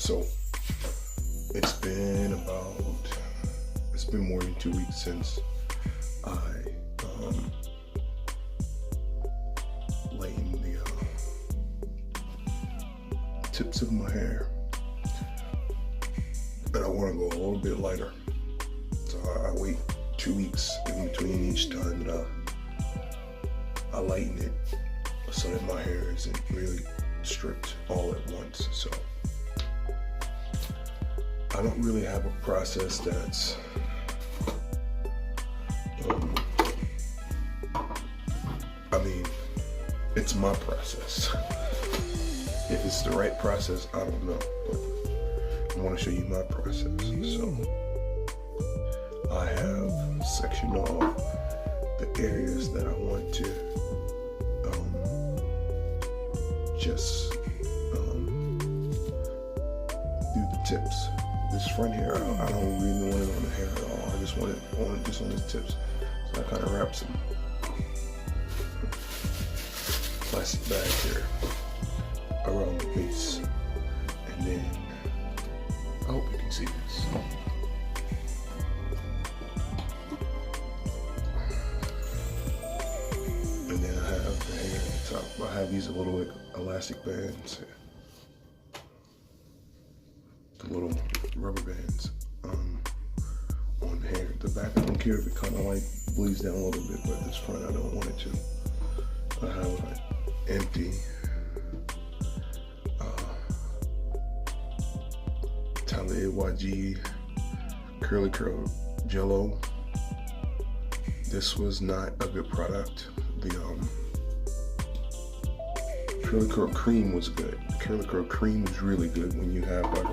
So it's been more than 2 weeks since I lightened the tips of my hair, and I want to go a little bit lighter. So I wait 2 weeks in between each time that I lighten it, so that my hair isn't really stripped all at once. So I don't really have a process that's it's my process. If it's the right process, I don't know, but I want to show you my process. So I have sectioned off the areas that I want to just do the tips. This front hair, I don't really want it on the hair at all. I just want it just on the tips. So I kind of wrap some plastic bag here around the base, and then I hope you can see this. And then I have the hair at the top. I have these little elastic bands, the little rubber bands on the hair. The back, I don't care if it kind of like bleeds down a little bit, but this front, I don't want it to. I have an empty YG curly curl jello. This was not a good product. The curly curl cream was good. The curly curl cream is really good when you have like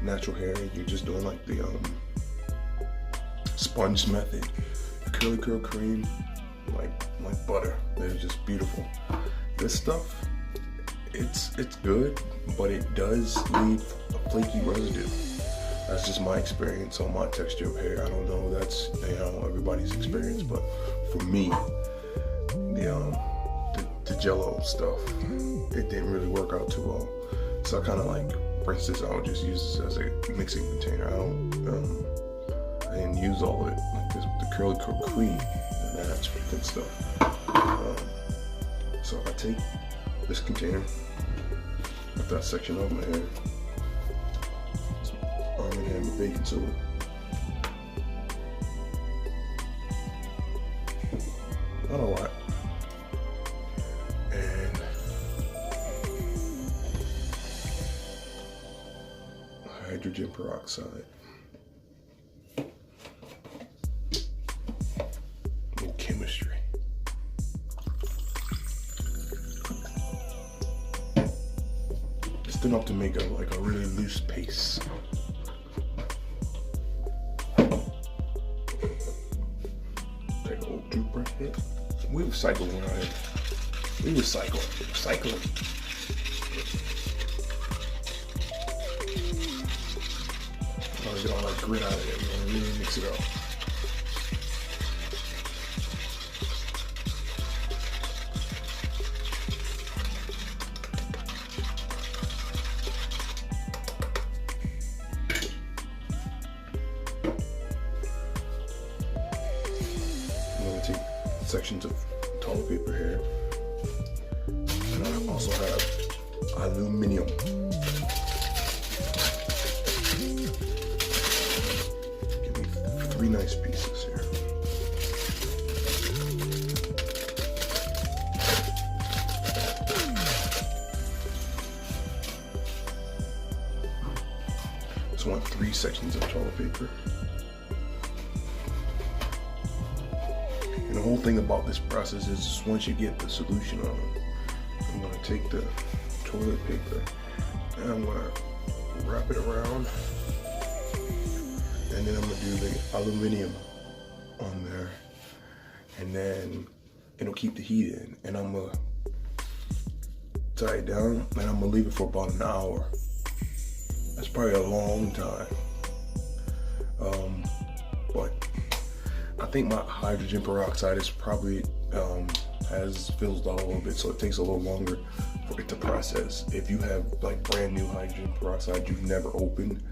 natural hair. You're just doing like the sponge method. The curly curl cream, like butter. They're just beautiful. This stuff, it's good, but it does leave a flaky residue. That's just my experience on my texture of hair. I don't know, that's everybody's experience, but for me, the jello stuff, it didn't really work out too well. So I kind of like rinse this out, just use this as a mixing container. I didn't use all of it, like this, the curly curl cream, and that's good stuff. So I take this container, put that section of my hair, arm and hand with baking soda. Not a lot. And hydrogen peroxide. And chemistry. Just enough to make a really loose paste. Take an old toothbrush here. We recycle one out here. We recycle. Recycling. Get all that grit out of it. You want to really mix it up. I'm going to take sections of toilet paper here. And I also have aluminum. Three nice pieces here. So I want 3 sections of toilet paper. And the whole thing about this process is just once you get the solution on it, I'm going to take the toilet paper and I'm going to wrap it around. And then I'm gonna do the aluminum on there, and then it'll keep the heat in. And I'm gonna tie it down, and I'm gonna leave it for about an hour. That's probably a long time, but I think my hydrogen peroxide is probably has fizzled out a little bit, so it takes a little longer for it to process. If you have like brand new hydrogen peroxide you've never opened,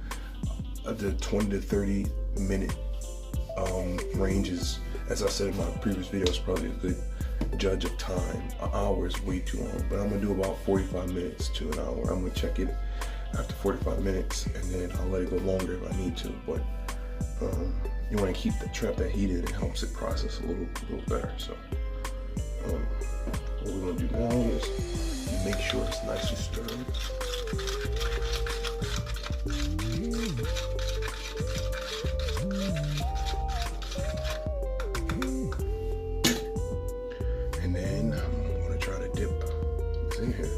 the 20 to 30 minute range is, as I said in my previous video, is probably a good judge of time. An hour is way too long, but I'm gonna do about 45 minutes to an hour. I'm gonna check it after 45 minutes, and then I'll let it go longer if I need to. But you want to trap that heat in. It helps it process a little better. So what we're gonna do now is make sure it's nicely stirred. And then I'm gonna try to dip this in here.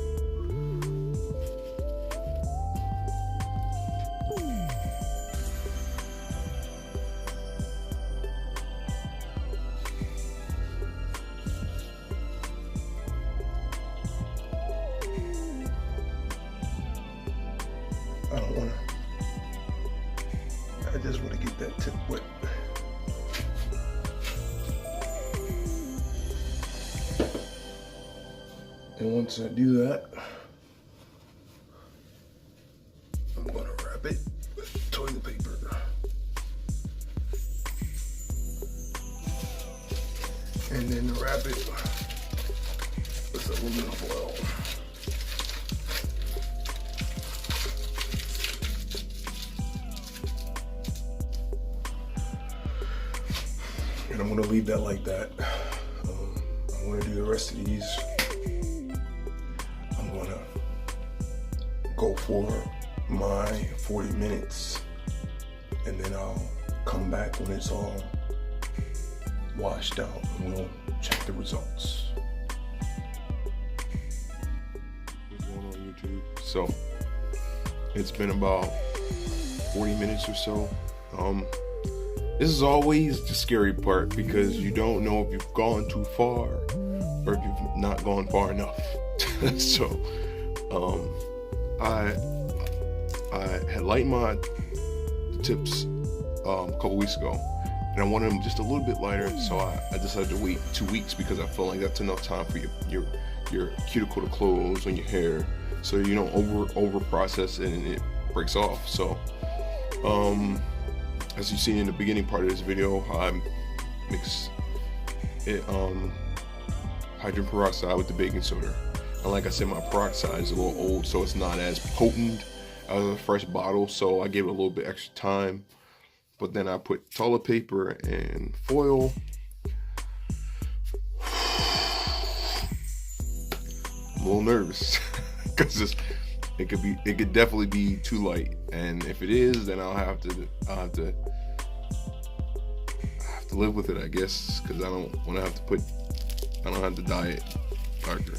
I just want to get that tip wet. And once I do that, I'm going to wrap it with toilet paper. And then wrap it with aluminum foil. And I'm gonna leave that like that. I'm gonna do the rest of these. I'm gonna go for my 40 minutes, and then I'll come back when it's all washed out, and we'll check the results. What's going on, YouTube? So it's been about 40 minutes or so. This is always the scary part, because you don't know if you've gone too far or if you've not gone far enough. So I had lightened my tips a couple weeks ago, and I wanted them just a little bit lighter, so I decided to wait 2 weeks, because I felt like that's enough time for your cuticle to close on your hair, so you don't over process it and it breaks off. So as you seen in the beginning part of this video, I mix it hydrogen peroxide with the baking soda. And like I said, my peroxide is a little old, so it's not as potent as a fresh bottle, so I gave it a little bit extra time. But then I put toilet paper and foil. I'm a little nervous because it could definitely be too light, and if it is, then I'll have to live with it, I guess, because I don't have to diet doctor.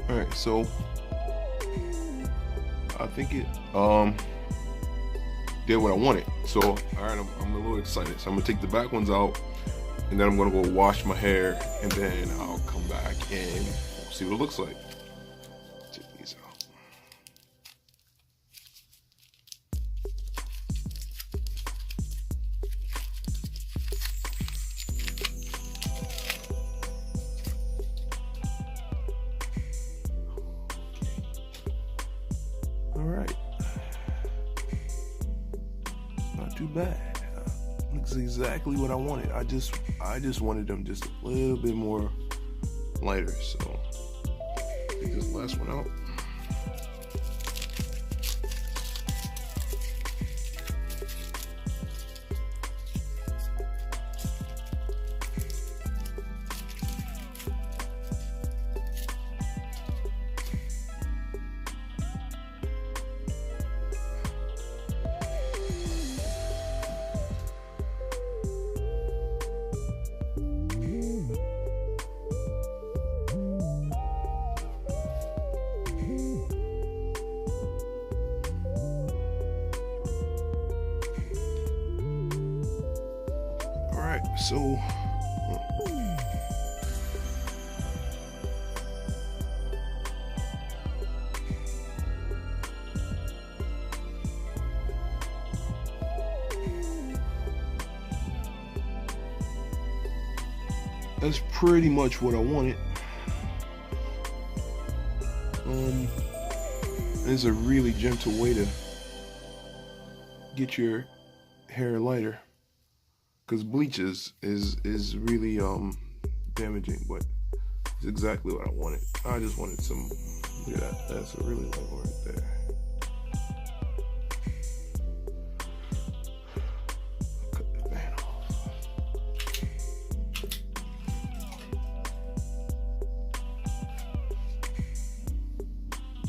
Alright, so I think it did what I wanted. So alright, I'm a little excited. So I'm gonna take the back ones out, and then I'm gonna go wash my hair, and then I'll come back and see what it looks like. Check these out. Alright, not too bad. Looks exactly what I wanted. I just wanted them just a little bit more lighter. So take this last one out. so that's pretty much what I wanted. It's a really gentle way to get your hair lighter, because bleach is really damaging, but it's exactly what I wanted. I just wanted some. Look at that. That's a really light one right there. Cut the fan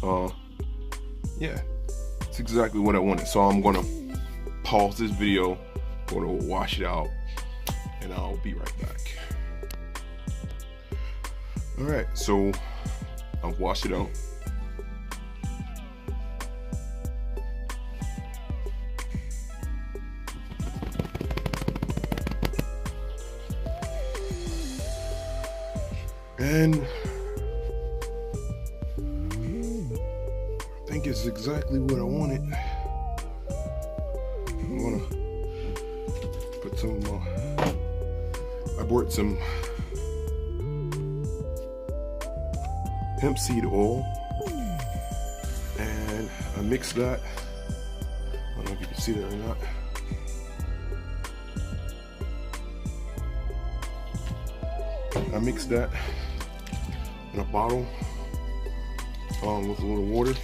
off. Yeah, it's exactly what I wanted. So I'm gonna pause this video, gonna wash it out, and I'll be right back. All right, so I've washed it out. And I think it's exactly what I wanted. I'm gonna put some, I bought some hemp seed oil, and I mixed that. I don't know if you can see that or not. I mixed that in a bottle with a little water.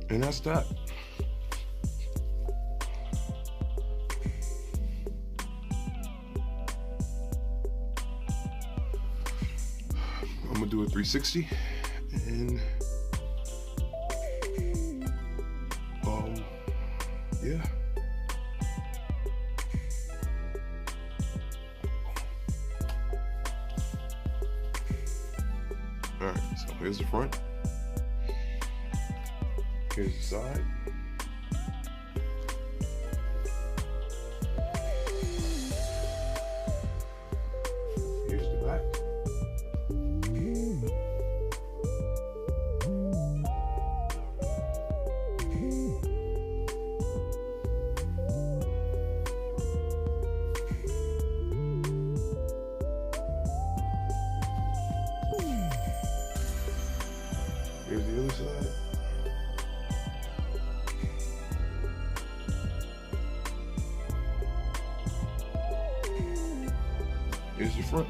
And that's that. I'm gonna do a 360 and yeah. All right, so here's the front. Here's the side. Here's the back. Here's the other side. Here's your front.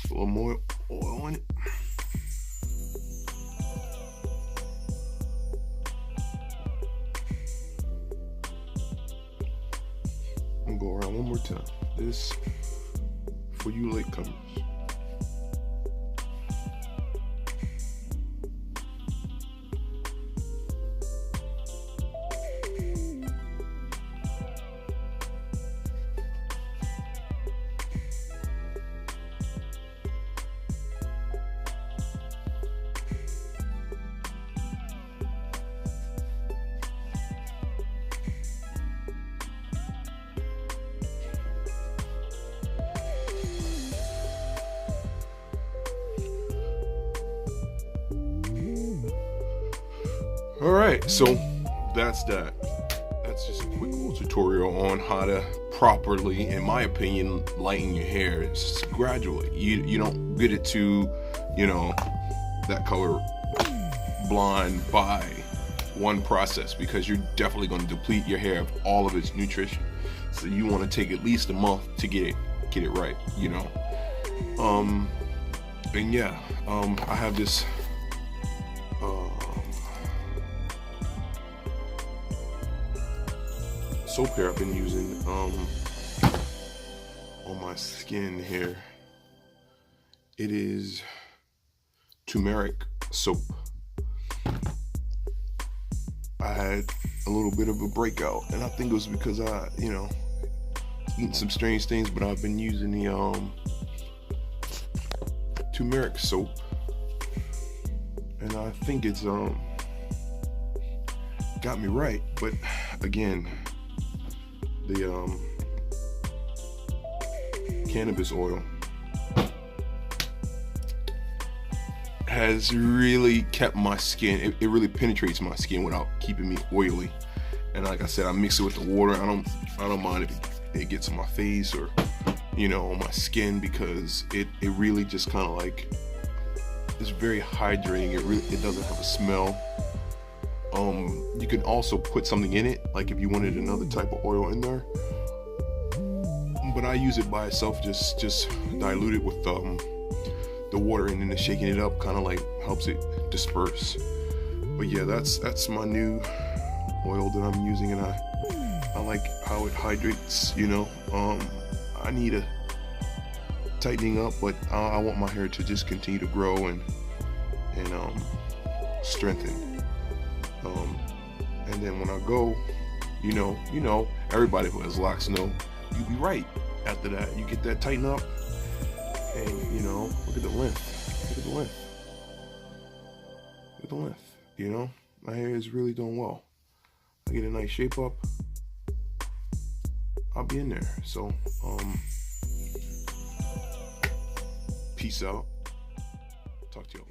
A little more oil on it. I'm gonna go around one more time. This for you latecomers. All right, so that's that. That's just a quick little tutorial on how to properly, in my opinion, lighten your hair. It's just gradually. You don't get it to, you know, that color blonde by one process, because you're definitely going to deplete your hair of all of its nutrition. So you want to take at least a month to get it right, you know. And yeah, I have this soap here I've been using on my skin here. It is turmeric soap. I had a little bit of a breakout, and I think it was because I, eating some strange things, but I've been using the turmeric soap, and I think it's got me right. But again, the cannabis oil has really kept my skin, it really penetrates my skin without keeping me oily. And like I said, I mix it with the water. I don't mind if it gets on my face or on my skin, because it really just kind of like, it's very hydrating. It doesn't have a smell. You can also put something in it, like if you wanted another type of oil in there, but I use it by itself, just dilute it with the water, and then shaking it up kind of like helps it disperse. But yeah, that's my new oil that I'm using, and I like how it hydrates. I need a tightening up, but I want my hair to just continue to grow and strengthen. And then when I go, everybody who has locks know you be right. After that, you get that tighten up, and look at the length. Look at the length. Look at the length. My hair is really doing well. I get a nice shape up, I'll be in there. So peace out. Talk to you.